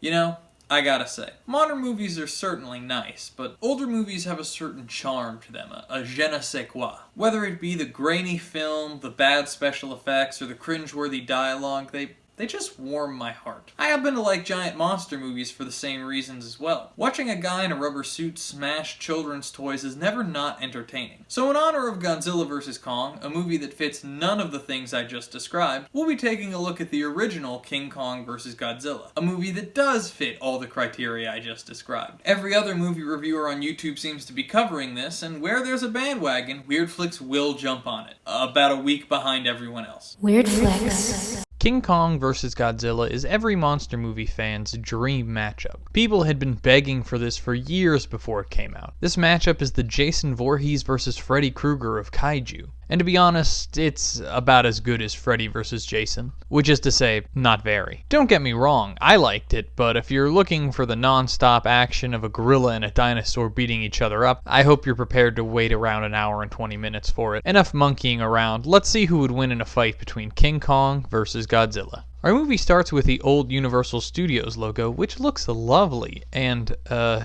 You know, I gotta say, modern movies are certainly nice, but older movies have a certain charm to them, a je ne sais quoi. Whether it be the grainy film, the bad special effects, or the cringeworthy dialogue, they just warm my heart. I happen to like giant monster movies for the same reasons as well. Watching a guy in a rubber suit smash children's toys is never not entertaining. So in honor of Godzilla vs. Kong, a movie that fits none of the things I just described, we'll be taking a look at the original King Kong vs. Godzilla, a movie that does fit all the criteria I just described. Every other movie reviewer on YouTube seems to be covering this, and where there's a bandwagon, Weirdflix will jump on it, about a week behind everyone else. Weirdflix. King Kong vs. Godzilla is every monster movie fan's dream matchup. People had been begging for this for years before it came out. This matchup is the Jason Voorhees vs. Freddy Krueger of kaiju. And to be honest, it's about as good as Freddy vs. Jason. Which is to say, not very. Don't get me wrong, I liked it, but if you're looking for the non-stop action of a gorilla and a dinosaur beating each other up, I hope you're prepared to wait around an hour and 20 minutes for it. Enough monkeying around, let's see who would win in a fight between King Kong versus Godzilla. Our movie starts with the old Universal Studios logo, which looks lovely, and,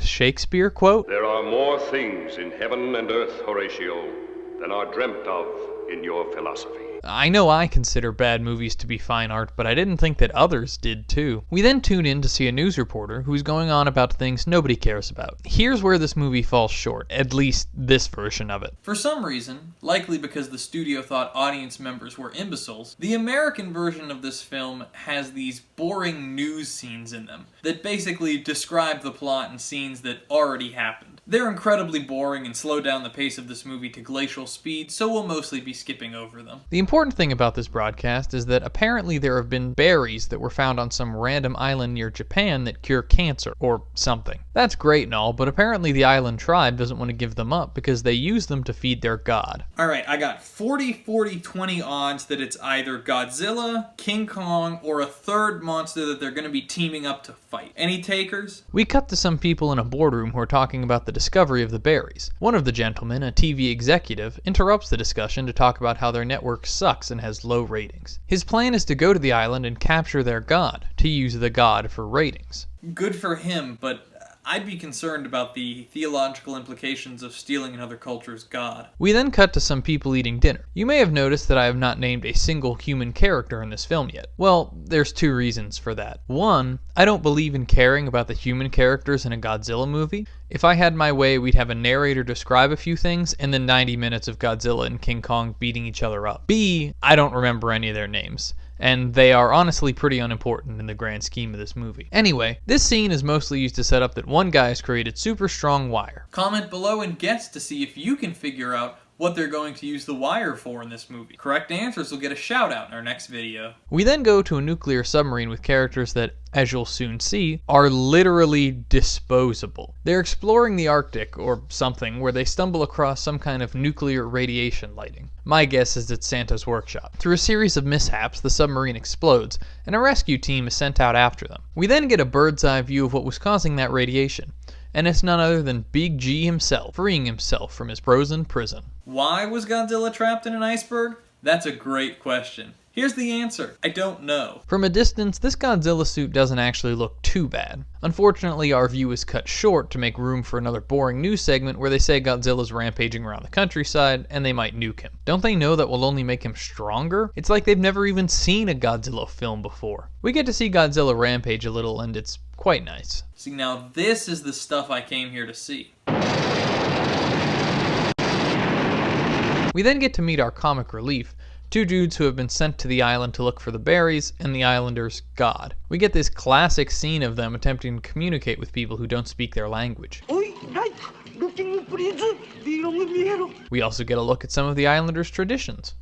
Shakespeare quote? "There are more things in heaven and earth, Horatio, than are dreamt of in your philosophy." I know I consider bad movies to be fine art, but I didn't think that others did too. We then tune in to see a news reporter who's going on about things nobody cares about. Here's where this movie falls short, at least this version of it. For some reason, likely because the studio thought audience members were imbeciles, the American version of this film has these boring news scenes in them that basically describe the plot and scenes that already happened. They're incredibly boring and slow down the pace of this movie to glacial speed, so we'll mostly be skipping over them. The important thing about this broadcast is that apparently there have been berries that were found on some random island near Japan that cure cancer, or something. That's great and all, but apparently the island tribe doesn't want to give them up because they use them to feed their god. Alright, I got 40-40-20 odds that it's either Godzilla, King Kong, or a third monster that they're going to be teaming up to fight. Any takers? We cut to some people in a boardroom who are talking about the discovery of the berries. One of the gentlemen, a TV executive, interrupts the discussion to talk about how their network sucks and has low ratings. His plan is to go to the island and capture their god, to use the god for ratings. Good for him, but I'd be concerned about the theological implications of stealing another culture's god. We then cut to some people eating dinner. You may have noticed that I have not named a single human character in this film yet. Well, there's two reasons for that. One, I don't believe in caring about the human characters in a Godzilla movie. If I had my way, we'd have a narrator describe a few things, and then 90 minutes of Godzilla and King Kong beating each other up. B, I don't remember any of their names, and they are honestly pretty unimportant in the grand scheme of this movie. Anyway, this scene is mostly used to set up that one guy has created super strong wire. Comment below and guess to see if you can figure out what they're going to use the wire for in this movie. Correct answers will get a shout out in our next video. We then go to a nuclear submarine with characters that, as you'll soon see, are literally disposable. They're exploring the Arctic, or something, where they stumble across some kind of nuclear radiation lighting. My guess is it's Santa's workshop. Through a series of mishaps, the submarine explodes, and a rescue team is sent out after them. We then get a bird's eye view of what was causing that radiation, and it's none other than Big G himself, freeing himself from his frozen prison. Why was Godzilla trapped in an iceberg? That's a great question. Here's the answer. I don't know. From a distance, this Godzilla suit doesn't actually look too bad. Unfortunately, our view is cut short to make room for another boring news segment where they say Godzilla's rampaging around the countryside and they might nuke him. Don't they know that will only make him stronger? It's like they've never even seen a Godzilla film before. We get to see Godzilla rampage a little and it's quite nice. See, now this is the stuff I came here to see. We then get to meet our comic relief, two dudes who have been sent to the island to look for the berries, and the islander's god. We get this classic scene of them attempting to communicate with people who don't speak their language. We also get a look at some of the islanders' traditions.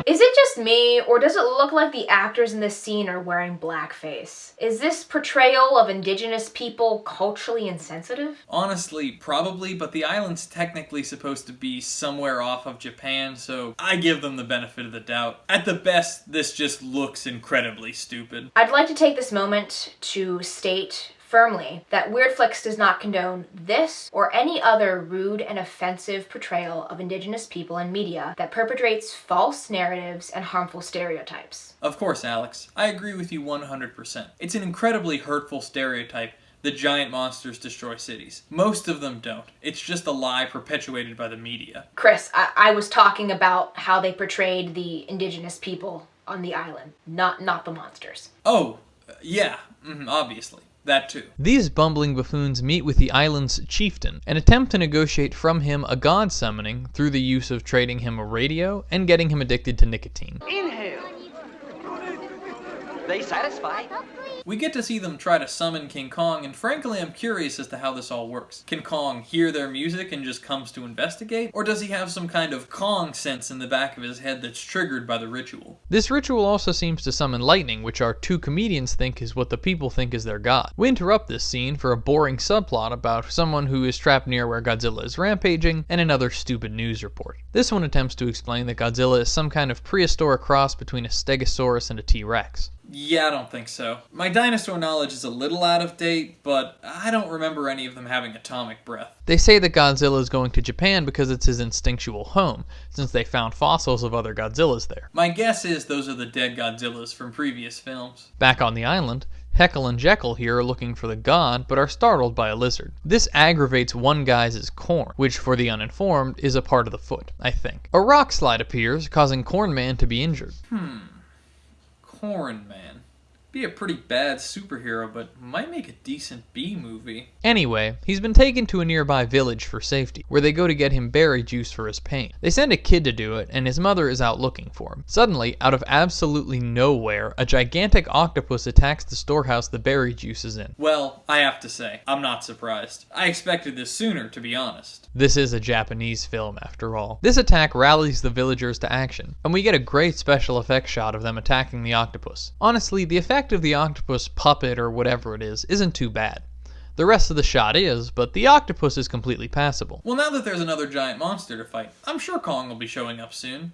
Is it just me, or does it look like the actors in this scene are wearing blackface? Is this portrayal of indigenous people culturally insensitive? Honestly, probably, but the island's technically supposed to be somewhere off of Japan, so I give them the benefit of the doubt. At the best, this just looks incredibly stupid. I'd like to take this moment to state firmly that Weirdflix does not condone this or any other rude and offensive portrayal of Indigenous people in media that perpetrates false narratives and harmful stereotypes. Of course, Alex. I agree with you 100%. It's an incredibly hurtful stereotype that giant monsters destroy cities. Most of them don't. It's just a lie perpetuated by the media. Chris, I was talking about how they portrayed the Indigenous people on the island, not the monsters. Oh, yeah, obviously. That too. These bumbling buffoons meet with the island's chieftain and attempt to negotiate from him a god summoning through the use of trading him a radio and getting him addicted to nicotine. Inhale. They satisfy. We get to see them try to summon King Kong, and frankly I'm curious as to how this all works. Can Kong hear their music and just comes to investigate? Or does he have some kind of Kong sense in the back of his head that's triggered by the ritual? This ritual also seems to summon lightning, which our two comedians think is what the people think is their god. We interrupt this scene for a boring subplot about someone who is trapped near where Godzilla is rampaging and another stupid news report. This one attempts to explain that Godzilla is some kind of prehistoric cross between a Stegosaurus and a T-Rex. Yeah, I don't think so. My dinosaur knowledge is a little out of date, but I don't remember any of them having atomic breath. They say that Godzilla is going to Japan because it's his instinctual home, since they found fossils of other Godzillas there. My guess is those are the dead Godzillas from previous films. Back on the island, Heckle and Jekyll here are looking for the god, but are startled by a lizard. This aggravates one guy's corn, which for the uninformed is a part of the foot, I think. A rock slide appears, causing Corn Man to be injured. Corn Man. Be a pretty bad superhero, but might make a decent B-movie. Anyway, he's been taken to a nearby village for safety, where they go to get him berry juice for his pain. They send a kid to do it, and his mother is out looking for him. Suddenly, out of absolutely nowhere, a gigantic octopus attacks the storehouse the berry juice is in. Well, I have to say, I'm not surprised. I expected this sooner, to be honest. This is a Japanese film, after all. This attack rallies the villagers to action, and we get a great special effects shot of them attacking the octopus. Honestly, the effect of the octopus puppet or whatever it is isn't too bad. The rest of the shot is, but the octopus is completely passable. Well, now that there's another giant monster to fight, I'm sure Kong will be showing up soon.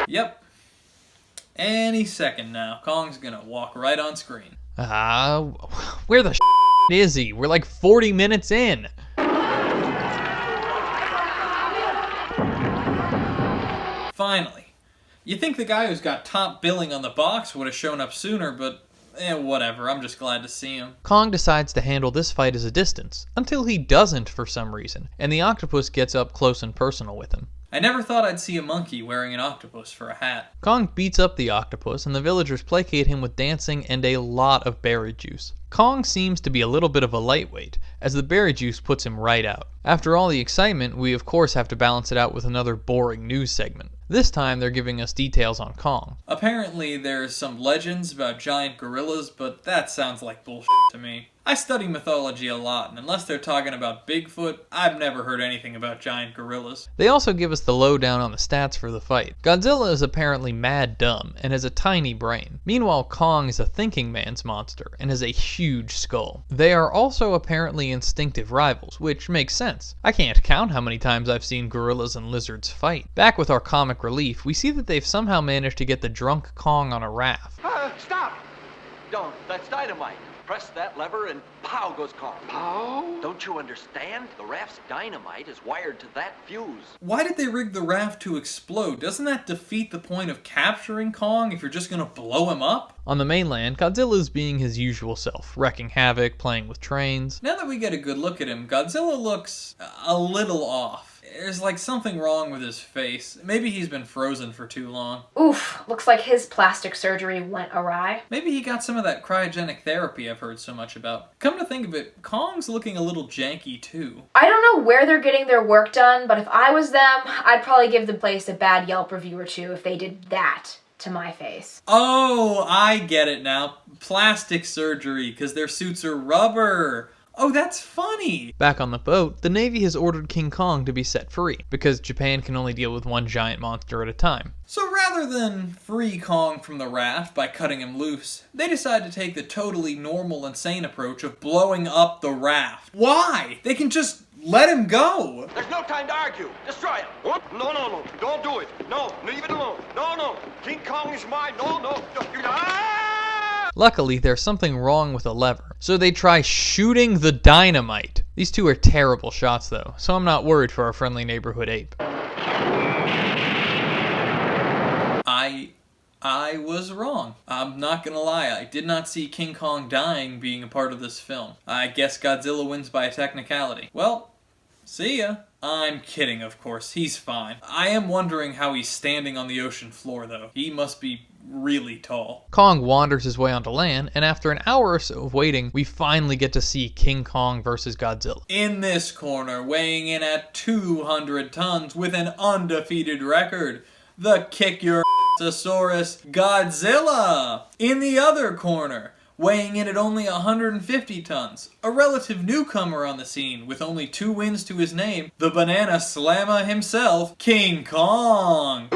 Yep. Any second now, Kong's gonna walk right on screen. Where the is he? We're like 40 minutes in. Finally. You think the guy who's got top billing on the box would have shown up sooner, but whatever, I'm just glad to see him. Kong decides to handle this fight as a distance, until he doesn't for some reason, and the octopus gets up close and personal with him. I never thought I'd see a monkey wearing an octopus for a hat. Kong beats up the octopus, and the villagers placate him with dancing and a lot of berry juice. Kong seems to be a little bit of a lightweight, as the berry juice puts him right out. After all the excitement, we of course have to balance it out with another boring news segment. This time they're giving us details on Kong. Apparently there's some legends about giant gorillas, but that sounds like bullshit to me. I study mythology a lot, and unless they're talking about Bigfoot, I've never heard anything about giant gorillas. They also give us the lowdown on the stats for the fight. Godzilla is apparently mad dumb and has a tiny brain. Meanwhile, Kong is a thinking man's monster and has a huge skull. They are also apparently instinctive rivals, which makes sense. I can't count how many times I've seen gorillas and lizards fight. Back with our comic relief, we see that they've somehow managed to get the drunk Kong on a raft. Stop! Don't. That's dynamite. Press that lever and pow goes Kong. Pow? Don't you understand? The raft's dynamite is wired to that fuse. Why did they rig the raft to explode? Doesn't that defeat the point of capturing Kong if you're just gonna blow him up? On the mainland, Godzilla is being his usual self, wrecking havoc, playing with trains. Now that we get a good look at him, Godzilla looks a little off. There's like something wrong with his face. Maybe he's been frozen for too long. Oof, looks like his plastic surgery went awry. Maybe he got some of that cryogenic therapy I've heard so much about. Come to think of it, Kong's looking a little janky too. I don't know where they're getting their work done, but if I was them, I'd probably give the place a bad Yelp review or two if they did that to my face. Oh, I get it now. Plastic surgery, because their suits are rubber. Oh, that's funny! Back on the boat, the Navy has ordered King Kong to be set free, because Japan can only deal with one giant monster at a time. So rather than free Kong from the raft by cutting him loose, they decide to take the totally normal and sane approach of blowing up the raft. Why? They can just let him go! There's no time to argue. Destroy him. What? No, no, no. Don't do it. No, leave it alone. No, no. King Kong is mine. No, no. Ah! Luckily, there's something wrong with a lever, so they try shooting the dynamite. These two are terrible shots though, so I'm not worried for our friendly neighborhood ape. I was wrong. I'm not gonna lie, I did not see King Kong dying being a part of this film. I guess Godzilla wins by a technicality. Well, see ya. I'm kidding, of course. He's fine. I am wondering how he's standing on the ocean floor, though. He must be really tall. Kong wanders his way onto land, and after an hour or so of waiting, we finally get to see King Kong versus Godzilla. In this corner, weighing in at 200 tons with an undefeated record, the kick-your-asaurus Godzilla. In the other corner, weighing in at only 150 tons, a relative newcomer on the scene with only 2 wins to his name, the banana slammer himself, King Kong.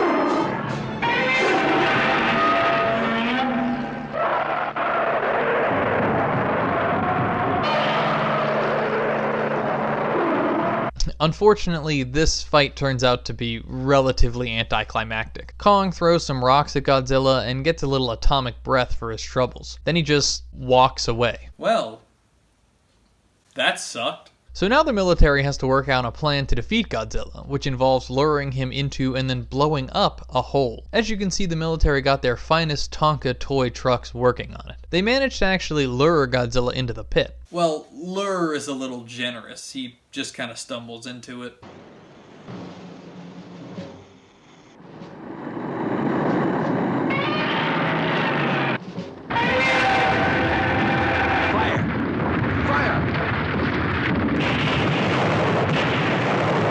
Unfortunately, this fight turns out to be relatively anticlimactic. Kong throws some rocks at Godzilla and gets a little atomic breath for his troubles. Then he just walks away. Well, that sucked. So now the military has to work out a plan to defeat Godzilla, which involves luring him into and then blowing up a hole. As you can see, the military got their finest Tonka toy trucks working on it. They managed to actually lure Godzilla into the pit. Well, lure is a little generous. He just kind of stumbles into it.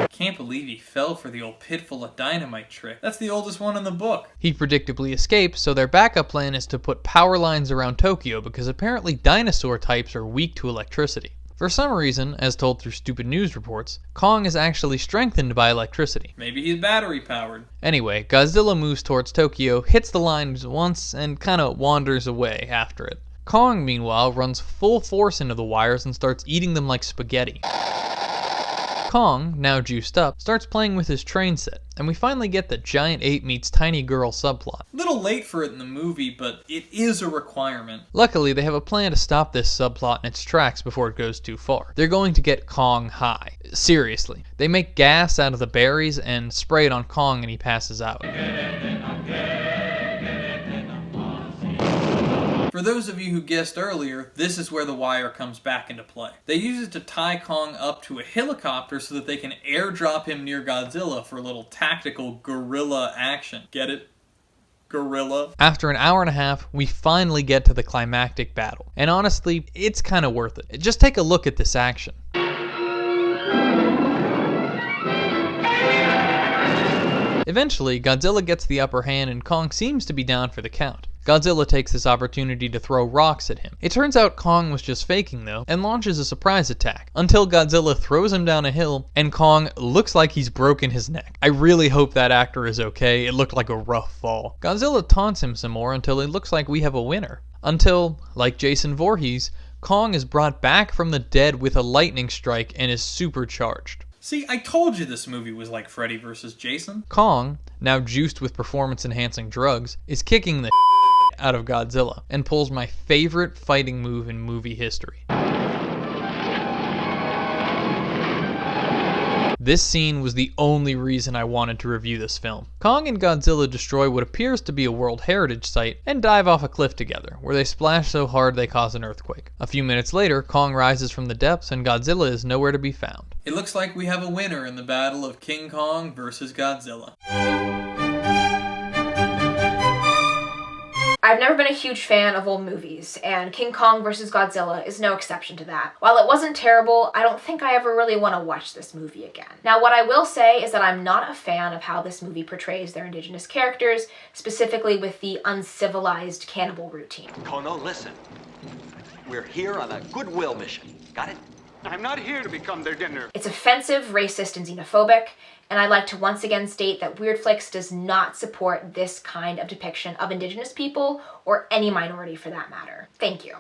Can't believe he fell for the old pit full of dynamite trick. That's the oldest one in the book. He predictably escapes, so their backup plan is to put power lines around Tokyo because apparently dinosaur types are weak to electricity. For some reason, as told through stupid news reports, Kong is actually strengthened by electricity. Maybe he's battery powered. Anyway, Godzilla moves towards Tokyo, hits the lines once, and kinda wanders away after it. Kong, meanwhile, runs full force into the wires and starts eating them like spaghetti. Kong, now juiced up, starts playing with his train set, and we finally get the giant ape meets tiny girl subplot. Little late for it in the movie, but it is a requirement. Luckily, they have a plan to stop this subplot in its tracks before it goes too far. They're going to get Kong high. Seriously. They make gas out of the berries and spray it on Kong and he passes out. For those of you who guessed earlier, this is where the wire comes back into play. They use it to tie Kong up to a helicopter so that they can airdrop him near Godzilla for a little tactical guerrilla action. Get it? Gorilla. After an hour and a half, we finally get to the climactic battle. And honestly, it's kind of worth it. Just take a look at this action. Eventually, Godzilla gets the upper hand and Kong seems to be down for the count. Godzilla takes this opportunity to throw rocks at him. It turns out Kong was just faking though, and launches a surprise attack, until Godzilla throws him down a hill, and Kong looks like he's broken his neck. I really hope that actor is okay, it looked like a rough fall. Godzilla taunts him some more until it looks like we have a winner. Until, like Jason Voorhees, Kong is brought back from the dead with a lightning strike and is supercharged. See, I told you this movie was like Freddy vs. Jason. Kong, now juiced with performance-enhancing drugs, is kicking the out of Godzilla and pulls my favorite fighting move in movie history. This scene was the only reason I wanted to review this film. Kong and Godzilla destroy what appears to be a World Heritage Site and dive off a cliff together, where they splash so hard they cause an earthquake. A few minutes later, Kong rises from the depths and Godzilla is nowhere to be found. It looks like we have a winner in the battle of King Kong versus Godzilla. I've never been a huge fan of old movies, and King Kong vs. Godzilla is no exception to that. While it wasn't terrible, I don't think I ever really want to watch this movie again. Now, what I will say is that I'm not a fan of how this movie portrays their indigenous characters, specifically with the uncivilized cannibal routine. Kono, listen. We're here on a goodwill mission. Got it? I'm not here to become their dinner. It's offensive, racist, and xenophobic, and I'd like to once again state that Weirdflix does not support this kind of depiction of indigenous people, or any minority for that matter. Thank you.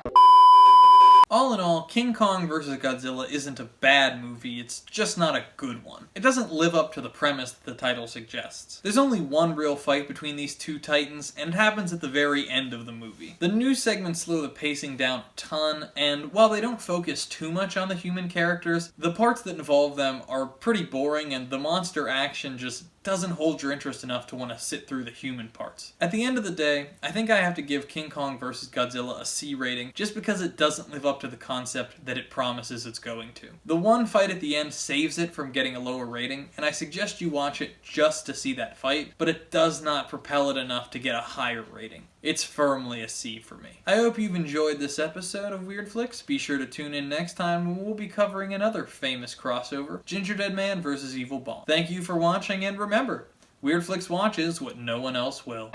All in all, King Kong vs. Godzilla isn't a bad movie, it's just not a good one. It doesn't live up to the premise that the title suggests. There's only one real fight between these two titans, and it happens at the very end of the movie. The news segments slow the pacing down a ton, and while they don't focus too much on the human characters, the parts that involve them are pretty boring, and the monster action just doesn't hold your interest enough to want to sit through the human parts. At the end of the day, I think I have to give King Kong vs. Godzilla a C rating just because it doesn't live up to the concept that it promises it's going to. The one fight at the end saves it from getting a lower rating, and I suggest you watch it just to see that fight, but it does not propel it enough to get a higher rating. It's firmly a C for me. I hope you've enjoyed this episode of Weirdflix. Be sure to tune in next time when we'll be covering another famous crossover, Ginger Dead Man vs. Evil Bomb. Thank you for watching, and remember, Weirdflix watches what no one else will.